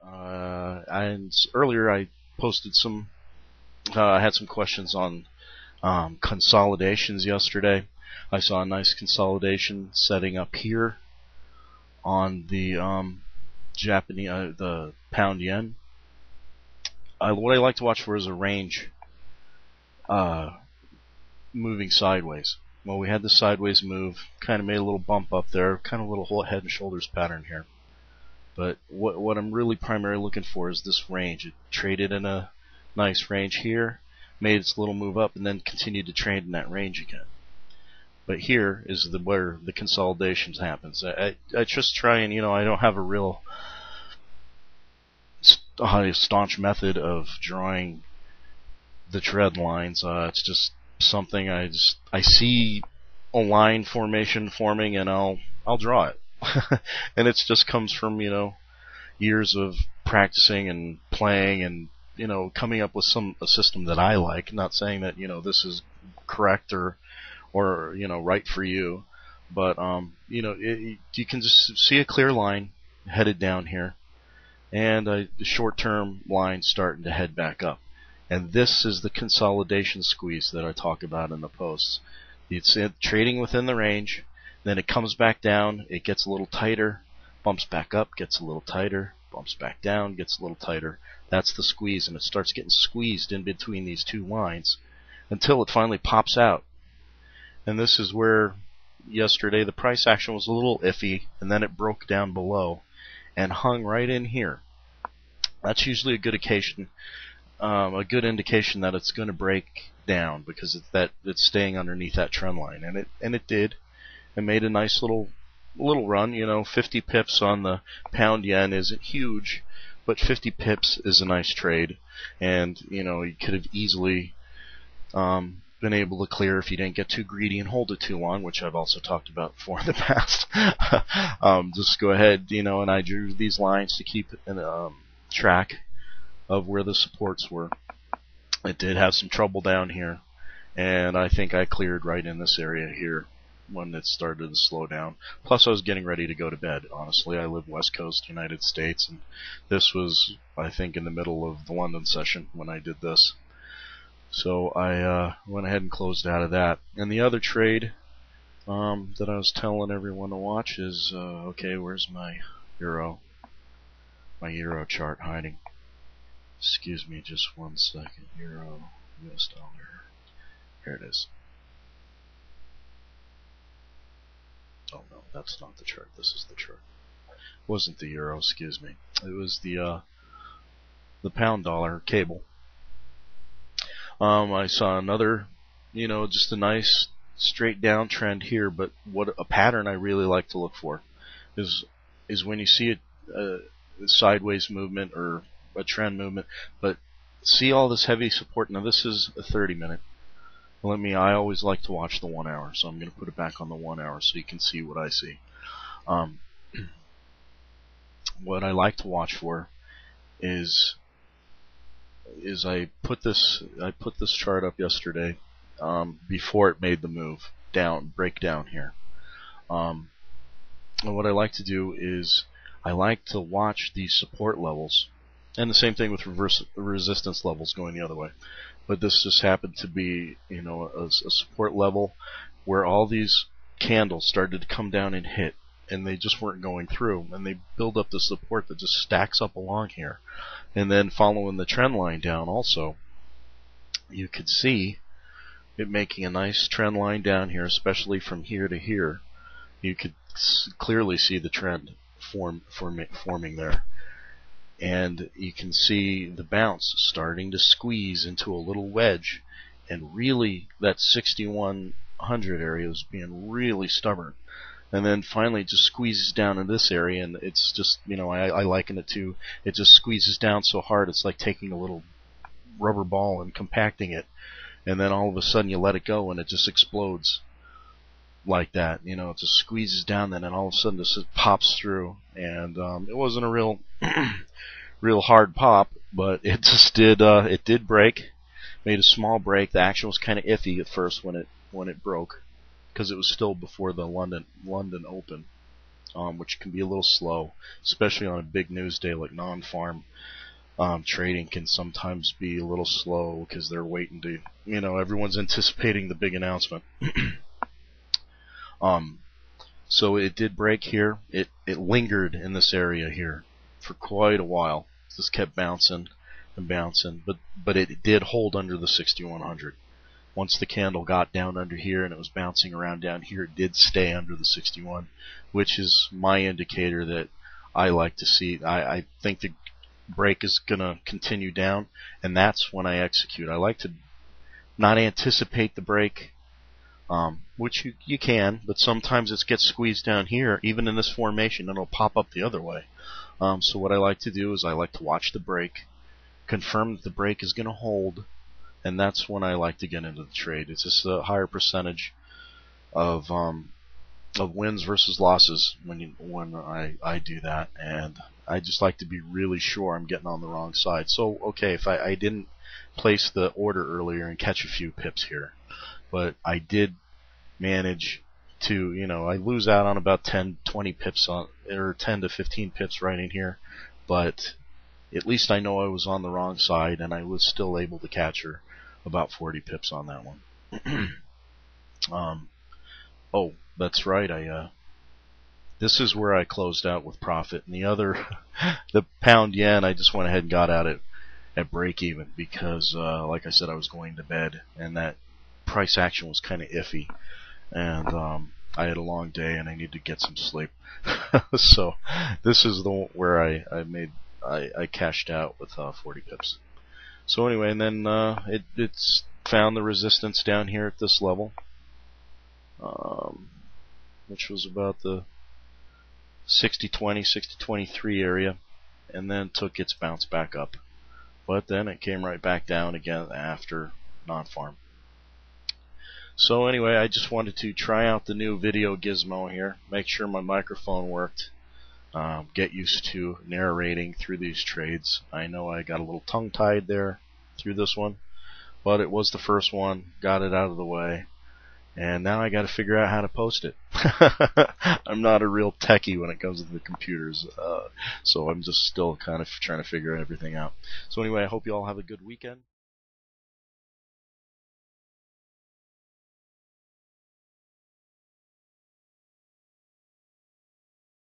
And earlier I posted some, I had some questions on consolidations yesterday. I saw a nice consolidation setting up here on the Japanese, the pound yen. What I like to watch for is a range moving sideways. Well, we had the sideways move, kind of made a little bump up there, kind of a little head and shoulders pattern here. But what I'm really primarily looking for is this range. It traded in a nice range here, made its little move up, and then continued to trade in that range again. But here is where the consolidations happens. I just try and, I don't have a real staunch method of drawing the trend lines. It's just something I see a line formation forming, and I'll draw it. And it just comes from years of practicing and playing, and coming up with a system that I like. Not saying that this is correct or right for you, but you can just see a clear line headed down here, and the short-term line starting to head back up. And this is the consolidation squeeze that I talk about in the posts. It's trading within the range, then it comes back down, it gets a little tighter, bumps back up, gets a little tighter, bumps back down, gets a little tighter. That's the squeeze, and it starts getting squeezed in between these two lines until it finally pops out. And this is where yesterday the price action was a little iffy, and then it broke down below and hung right in here. That's usually a good indication that it's going to break down, because it's staying underneath that trend line, and it did. It made a nice little run. 50 pips on the pound yen isn't huge, but 50 pips is a nice trade, and you could have easily been able to clear if you didn't get too greedy and hold it too long, which I've also talked about before in the past. Just go ahead, and I drew these lines to keep track of where the supports were. It did have some trouble down here, and I think I cleared right in this area here when it started to slow down. Plus I was getting ready to go to bed. Honestly, I live West Coast United States, and this was, I think, in the middle of the London session when I did this. So I went ahead and closed out of that. And the other trade that I was telling everyone to watch is, okay, where's my euro chart hiding? Excuse me just 1 second. Euro, US dollar. Here it is. Oh no, that's not the chart. This is the chart. It wasn't the euro, excuse me. It was the pound dollar cable. I saw another, just a nice straight down trend here, but what a pattern I really like to look for is when you see a sideways movement or a trend movement, but see all this heavy support. Now this is a 30-minute. I always like to watch the 1 hour, so I'm going to put it back on the 1 hour so you can see what I see. What I like to watch for is I put this chart up yesterday before it made the move down, break down here. And what I like to do is I like to watch these support levels, and the same thing with resistance levels going the other way. But this just happened to be, a support level where all these candles started to come down and hit, and they just weren't going through, and they build up the support that just stacks up along here. And then following the trend line down also, you could see it making a nice trend line down here, especially from here to here. You could clearly see the trend forming there. And you can see the bounce starting to squeeze into a little wedge, and really that 6100 area is being really stubborn, and then finally it just squeezes down in this area, and it's just, I liken it to, it just squeezes down so hard it's like taking a little rubber ball and compacting it, and then all of a sudden you let it go and it just explodes like that. It just squeezes down, then, and all of a sudden this pops through. And it wasn't a real hard pop, but it just did break, made a small break. The action was kind of iffy at first when it broke, because it was still before the London Open. which can be a little slow, especially on a big news day like non-farm. Trading can sometimes be a little slow because they're waiting to, everyone's anticipating the big announcement. So it did break here. It lingered in this area here for quite a while. This kept bouncing and bouncing, but it did hold under the 6100. Once the candle got down under here and it was bouncing around down here, it did stay under the 61, which is my indicator that I like to see. I think the break is going to continue down, and that's when I execute. I like to not anticipate the break, which you can, but sometimes it gets squeezed down here, even in this formation, and it'll pop up the other way. So what I like to do is I like to watch the break, confirm that the break is going to hold, and that's when I like to get into the trade. It's just a higher percentage of wins versus losses when I do that, and I just like to be really sure I'm getting on the wrong side. So okay, if I didn't place the order earlier and catch a few pips here, but I did manage to, I lose out on about 10, 20 pips on, or 10 to 15 pips right in here, but at least I know I was on the wrong side, and I was still able to catch her about 40 pips on that one. Oh, that's right. This is where I closed out with profit, and the other, the pound yen, I just went ahead and got out at break even because, like I said, I was going to bed, and that price action was kind of iffy, and I had a long day and I needed to get some sleep. So this is the where I cashed out with 40 pips. So anyway, and then it's found the resistance down here at this level, which was about the 60-20, 60-23 area, and then took its bounce back up. But then it came right back down again after non-farm. So anyway, I just wanted to try out the new video gizmo here, make sure my microphone worked, get used to narrating through these trades. I know I got a little tongue-tied there through this one, but it was the first one, got it out of the way, and now I got to figure out how to post it. I'm not a real techie when it comes to the computers, so I'm just still kind of trying to figure everything out. So anyway, I hope you all have a good weekend.